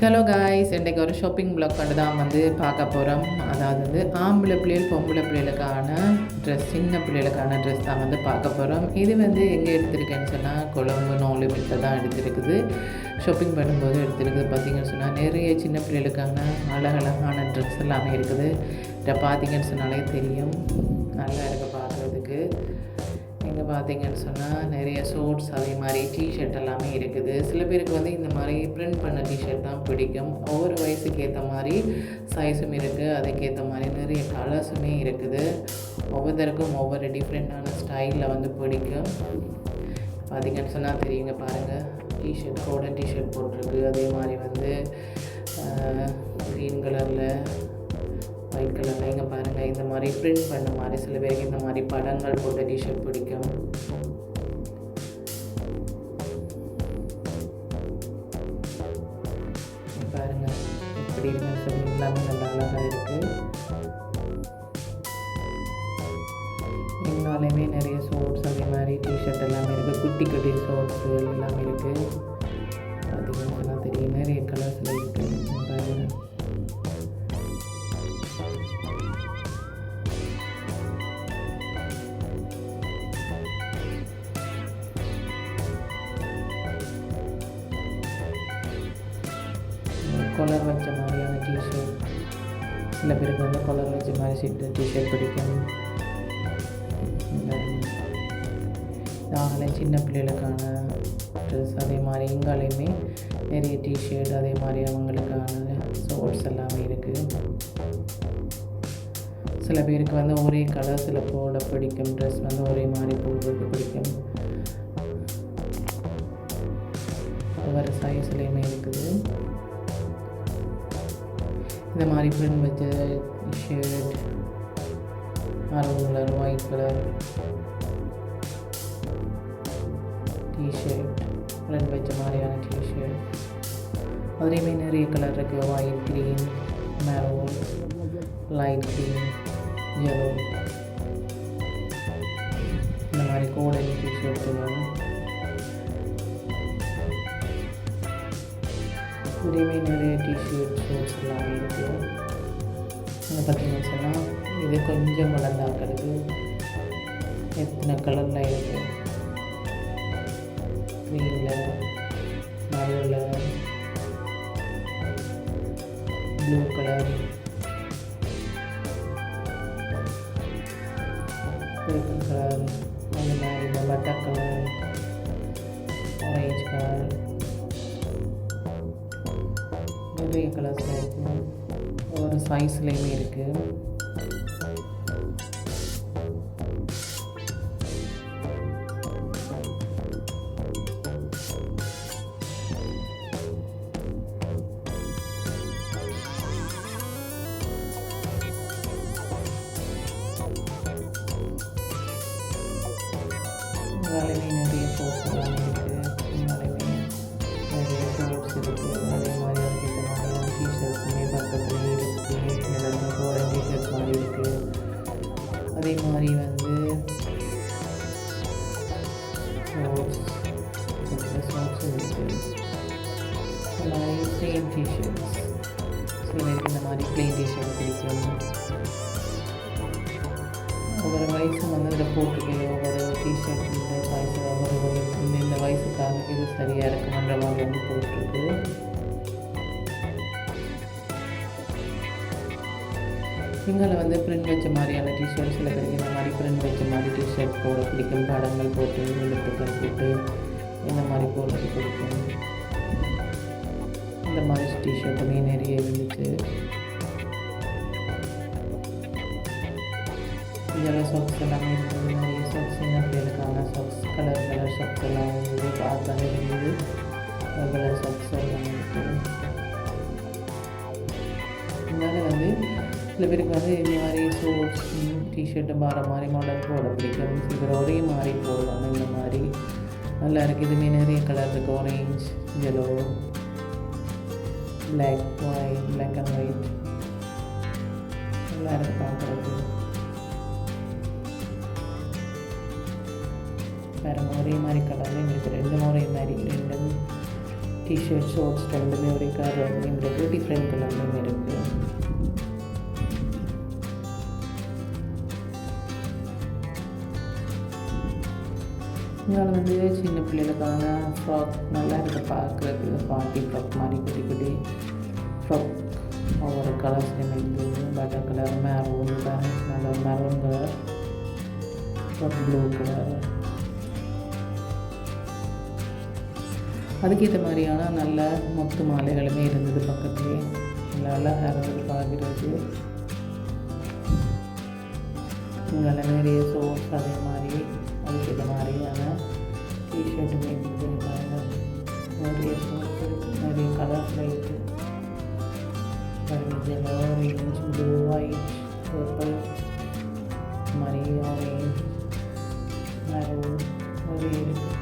Hello guys, இன்றைக்கு ஒரு shopping black கொண்டு தான் பார்க்க போகிறோம். அதாவது ஆம்பளை பிள்ளைகள் பொம்பளை பிள்ளைகளுக்கான ட்ரெஸ், சின்ன பிள்ளைகளுக்கான ட்ரெஸ் தான் பார்க்க போகிறோம். இது எங்கே எடுத்திருக்கேன்னு சொன்னால் கொழம்பு 4 மீட்டர் தான் எடுத்திருக்குது. ஷாப்பிங் பண்ணும்போது எடுத்திருக்குது. பார்த்திங்கன்னு சொன்னால் நிறைய சின்ன பிள்ளைகளுக்கான அழகழகான ட்ரெஸ் எல்லாமே இருக்குது. இதை பார்த்திங்கன்னு சொன்னாலே தெரியும், நல்லா இருக்குது பார்க்குறதுக்கு. இங்கே பார்த்திங்கன்னு சொன்னால் நிறைய ஷோர்ட்ஸ், அதே மாதிரி டிஷர்ட் எல்லாமே இருக்குது. சில பேருக்கு இந்த மாதிரி பிரிண்ட் பண்ண டிஷர்ட் தான் பிடிக்கும். ஒவ்வொரு வயசுக்கு ஏற்ற மாதிரி சைஸும் இருக்குது, அதுக்கேற்ற மாதிரி நிறைய கலர்ஸுமே இருக்குது. ஒவ்வொருத்தருக்கும் ஒவ்வொரு டிஃப்ரெண்ட்டான ஸ்டைலில் பிடிக்கும். பார்த்திங்கன்னு சொன்னால் தெரியுங்க, பாருங்கள், டிஷர்ட் கோடன் டிஷர்ட் போட்டிருக்கு. அதே மாதிரி க்ரீன் கலரில், ஒயிட் கலரில். இங்கே பாருங்கள், இந்த மாதிரி பிரிண்ட் பண்ண மாதிரி, சில பேருக்கு இந்த மாதிரி படங்கள் போட்ட டிஷர்ட் பிடிக்கும். பாருங்கள் எப்படி இருக்குன்னு சொல்லி எல்லாமே நல்லா அழகாக இருக்குது. எங்களாலையுமே நிறைய ஷோர்ட்ஸ், அதே மாதிரி டிஷர்ட் எல்லாமே இருக்குது. குட்டி குட்டி ஷோர்ட்ஸு எல்லாமே இருக்குது. பார்த்தீங்கன்னா தெரியும், நிறைய கலர்ஸில் இருக்குது. பாருங்கள், கொலர் வச்ச மாதிரியான டிஷர்ட், சில பேருக்கு கொலர் வச்ச மாதிரி டிஷர்ட் பிடிக்கும். நாங்களே சின்ன பிள்ளைகளுக்கான ட்ரெஸ், அதே மாதிரி எங்காலையுமே நிறைய டிஷர்ட், அதே மாதிரி அவங்களுக்கான ஷோர்ட்ஸ் எல்லாமே இருக்குது. சில பேருக்கு ஒரே கலர்ஸில் போட பிடிக்கும். ட்ரெஸ் ஒரே மாதிரி போடுறதுக்கு பிடிக்கும். ஒவ்வொரு சைஸ்லேயுமே இருக்குது. இந்த மாதிரி பிரிண்ட் வச்ச shirt, maroon colour, white colour T-shirt, print வச்ச மாதிரியான டிஷர்ட். அதுலேயுமே நிறைய கலர் இருக்குது. White, green, maroon, light green, yellow, இந்த மாதிரி கோடன் டிஷர்ட்டுகள். இதுலேயுமே நிறைய டிஷர்ட், ஷோர்ட்ஸ் எல்லாமே இருக்குது. இங்கே பார்த்தீங்கன்னு சொன்னால் இது கொஞ்சம் வளர்ந்தாக்கிறது. எத்தனை கலரில் இருக்குது, க்ரீனில், மரூனில், ப்ளூ கலர், பர்பிள் கலர், அந்த மாதிரி பட்டர் கலர், ஆரஞ்சு கலர், நிறைய கலர்ஸில் இருக்குது. ஒவ்வொரு சைஸ்லேயுமே இருக்குது. இங்காலையுமே நிறைய ஷோர்ட்ஸ் எல்லாமே இருக்குது. இங்காலையுமே நிறைய ஷோர்ட்ஸ் இருக்குது. அதே மாதிரி அதுக்கேற்ற மாதிரியான டிஷர்ட்ஸுமே பக்கத்துலேயே இருக்குது. எல்லாருமே கோடன் டிஷர்ட்ஸ் மாதிரி இருக்குது. அதே மாதிரி ஷோர்ட்ஸ் இருக்குது. இந்த மாதிரி ப்ளெயின் டிஷர்ட்ஸ், சில பேருக்கு இந்த மாதிரி ப்ளெயின் டிஷர்ட் பிடிக்கும். ஒவ்வொரு வயசும் இதில் போட்டிருக்கு. ஒவ்வொரு டிஷர்ட் இந்த வயசு, ஒவ்வொரு இந்த வயசுக்காக இது சரியாக இருக்குன்ற மாதிரி போட்டிருக்கு. இங்கே பிரிண்ட் வச்ச மாதிரியான டிஷர்ட், சில பேருக்கு இந்த மாதிரி பிரிண்ட் வச்ச மாதிரி டிஷர்ட் போட பிடிக்கும். படங்கள் போட்டு, எழுத்துக்கள் போட்டு இந்த மாதிரி போடுறது பிடிக்கும். இந்த மாதிரி டிஷர்ட்டுமே நிறைய இருந்துச்சு. இதெல்லாம் சாக்ஸ் எல்லாமே இருந்தது. நிறைய சாக்ஸ், சின்ன பிள்ளைகளுக்கான சாக்ஸ், கலர் சாக்ஸ் எல்லாம் இருந்தது. பார்த்தாலே இருந்தது கலர் சாக்ஸ் எல்லாமே இருக்குது. இதனால் சில பேருக்கு இந்த மாதிரி ஷோர்ட்ஸ், டிஷர்ட்டு மாற மாதிரி மாடல் போட பிடிக்கும். சில பேர் ஒரே மாதிரி போடுவாங்க. இந்த மாதிரி நல்லா இருக்குது. இதுமே நிறைய கலர் இருக்குது. Orange, yellow, black, white, black and white, நல்லா இருக்குது பார்க்குறது. வேறு ஒரே மாதிரி கலர்லேயும் இருக்குது. 2 ஒரே மாதிரி, 2 டிஷர்ட் ஷோர்ட்ஸ் ரெண்டுமே ஒரே கலர் டிஃப்ரெண்ட் கலர்லையும் இருக்குது. இதில் வந்து சின்ன பிள்ளைகளுக்கான ஃப்ராக் நல்லா இருக்குது பார்க்குறதுக்கு. பார்ட்டி ஃப்ராக் மாதிரி குட்டி குட்டி ஃப்ராக் ஒவ்வொரு கலர்ஸ்லையும் இருக்குது. பட்டர் கலர், மெரூன் கலர், நல்ல மெரூன் கலர், ப்ளூ கலர். அதுக்கேற்ற மாதிரியான நல்ல மொத்து மாலைகளுமே இருந்தது பக்கத்துலேயே. நல்லா அழகாக இருந்தது பார்க்குறது. இங்கே நிறைய சோர்ஸ் அதே மாதிரி அதுக்கேற்ற மாதிரியான டிஷர்ட்டுமே இருக்குது. பாருங்கள், நிறைய சோர்ஸ் இருக்குது, நிறைய கலர்ஸில் இருக்குது. Yellow, orange, blue, white, purple, மாதிரி ஆரேஞ்ச், மெரூன் நிறைய இருக்குது.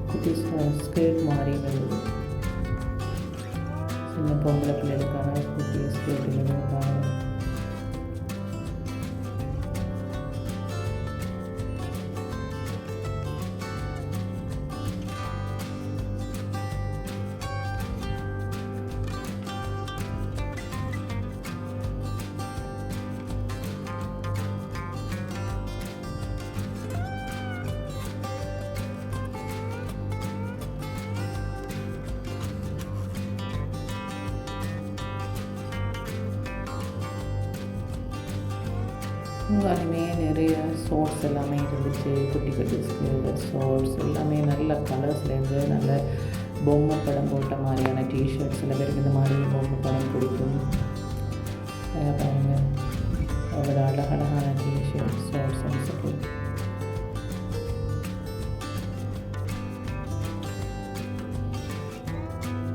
குட்டி ஸ்கர்ட் மாதிரி வருது. சின்ன பொம்பளை பிள்ளைகளுக்கான குட்டி ஸ்கர்ட்டுகளும் பாருங்கள். உங்களுமே நிறைய ஷார்ட்ஸ் எல்லாமே இருந்துச்சு. குட்டி குட்டி ஷார்ட்ஸ் எல்லாமே நல்ல கலர்ஸ்லேருந்து நல்ல பொம்மை படம் போட்ட மாதிரியான டிஷர்ட்ஸ். சில பேருக்கு இந்த மாதிரி பொம்மை படம் பிடிக்கும். பாருங்கள், அவ்வளோ அழகழகான டிஷர்ட்ஸ், ஷார்ட்ஸ் அண்ட் சொல்லி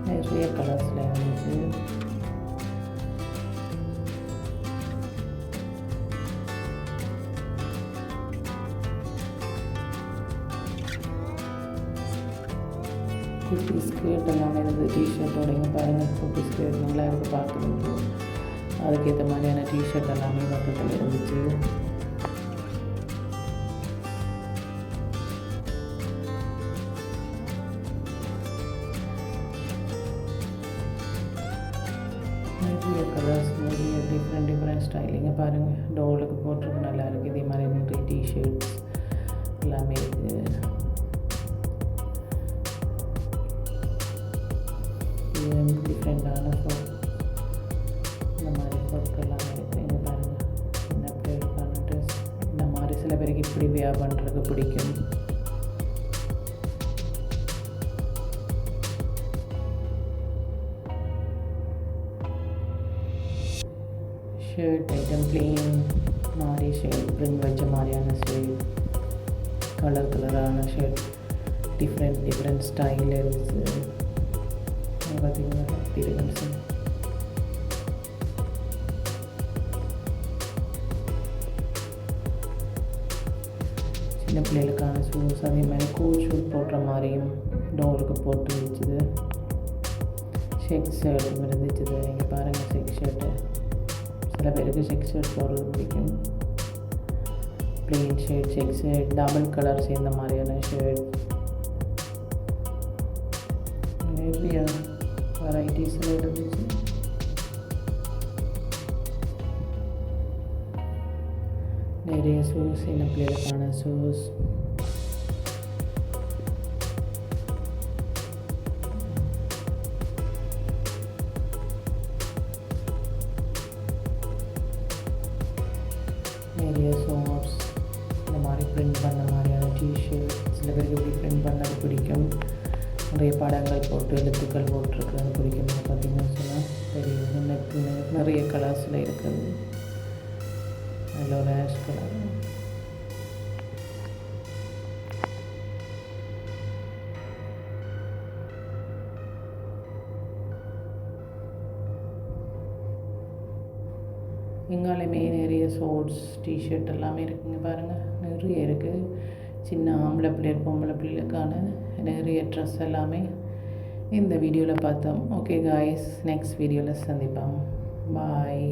நிறைய கலர்ஸில் இருந்துச்சு. குட்டி ஸ்கர்ட் எல்லாமே இருந்தது. டிஷர்ட்டோடையும் பாருங்கள், குட்டி ஸ்கர்ட் நல்லா இருக்குது பார்க்குறதுக்கு. அதுக்கேற்ற மாதிரியான டிஷர்ட் எல்லாமே பக்கத்தில் இருந்துச்சு. நிறைய கலர்ஸ், நிறைய டிஃப்ரெண்ட் ஸ்டைலிங்க பாருங்கள். டோலுக்கு போட்டிருக்கு, நல்லா இருக்குது. இதே மாதிரி நிறைய டிஷர்ட்ஸ் எல்லாமே இருக்குது. டிஃப்ரெண்டான ஃப்ராக், இந்த மாதிரி ஃப்ராக் எல்லாமே இருக்குது. இங்கே பாருங்கள், சின்ன பிள்ளைகளுக்கான ட்ரெஸ். இந்த மாதிரி சில பேருக்கு இப்படி வியர் பண்ணுறதுக்கு பிடிக்கும். ஷர்ட் ஐட்டம், பிளெயின் மாதிரி ஷர்ட், பிரிண்ட் வச்ச மாதிரியான ஷர்ட், கலர் கலரான ஷர்ட், டிஃப்ரெண்ட் ஸ்டைலில் இருந்துச்சு. பார்த்தீங்கன்னா சின்ன பிள்ளைகளுக்கான ஷூஸ், அதே மாதிரி கூல் ஷூட் போடுற மாதிரியும் டோருக்கு போட்டு இருந்துச்சுது. செக் ஷர்ட்டும் இருந்துச்சுது. இங்கே பாருங்கள், செக் ஷர்ட்டு. சில பேருக்கு செக் ஷர்ட் போடுறது பிடிக்கும். Plain shirt, check shirt, double colour சேர்ந்த மாதிரியான ஷர்ட், நிறைய வெரைட்டிஸில் இருந்துச்சு. நிறைய ஷூஸ், சின்ன பிள்ளைகளுக்கான ஷூஸ். நிறைய ஷார்ட்ஸ், இந்த மாதிரி பிரிண்ட் பண்ண மாதிரியான டிஷர்ட். சில பேருக்கு இப்படி பிரிண்ட் பண்ணது பிடிக்கும். நிறைய படங்கள் போட்டு எழுத்துக்கள் போட்டிருக்கிறது பிடிக்கும். பார்த்திங்கன்னு சொன்னால் பெரிய நிறைய கலர்ஸில் இருக்குது. Yellow, ash colour. எங்காலுமே நிறைய ஷார்ட்ஸ், டிஷர்ட் எல்லாமே இருக்குங்க. பாருங்கள், நிறைய இருக்குது. சின்ன ஆம்பளை பிள்ளைகள், பொம்பளை பிள்ளைகளுக்கான நிறைய ட்ரெஸ் எல்லாமே இந்த வீடியோவில் பார்த்தோம். ஓகே காய்ஸ், நெக்ஸ்ட் வீடியோவில் சந்திப்போம். பாய்.